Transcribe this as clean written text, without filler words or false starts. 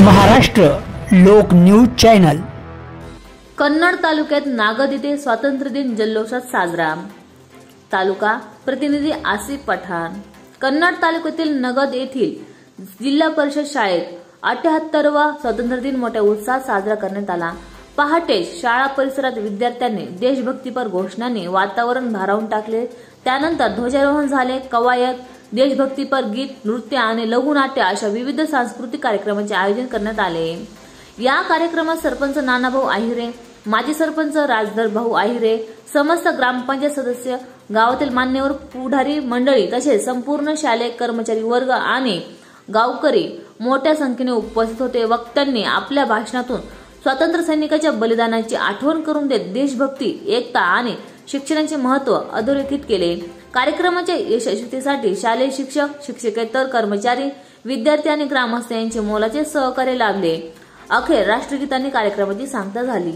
महाराष्ट्र लोक news channel. Kannada तालुक्यात नागद येथे स्वातंत्र्य दिन जल्लोषात साजरा। तालुका प्रतिनिधी आसिफ पठाण। कन्नड तालुक्यातील नगद येथील जिल्हा परिषद शाळेत 78वा स्वातंत्र्य दिन मोठ्या उत्साहात साजरा करण्यात आला। पहाटे शाळा परिसरात विद्यार्थ्यांनी देशभक्तीपर घोषणांनी वातावरण भारावून टाकले। त्यानंतर ध्वजारोहण झाले। कवायत, देशभक्तीपर गीत, नृत्य आणि लघुनाट्य अशा विविध सांस्कृतिक कार्यक्रमांचे आयोजन करण्यात आले। या कार्यक्रमात सरपंच नानाभाऊ आहिरे, माजी सरपंच राजधर भाऊ आहिरे, समस्त ग्रामपंचायत सदस्य, गावातील मान्यवर पुढारी मंडळी तसेच संपूर्ण शालेय कर्मचारी वर्ग आणि गावकरी मोठ्या संख्येने उपस्थित होते। वक्त्यांनी आपल्या भाषणातून स्वातंत्र्य सैनिकांच्या बलिदानाची आठवण करून देत देशभक्ती, एकता आणि शिक्षणाचे महत्त्व अधोरेखित केले। कार्यक्रमाच्या यशस्वीतेसाठी शालेय शिक्षक, शिक्षकेतर कर्मचारी, विद्यार्थी आणि ग्रामस्थ यांचे मोलाचे सहकार्य लाभले। अखेर राष्ट्रगीतांनी कार्यक्रमाची सांगता झाली।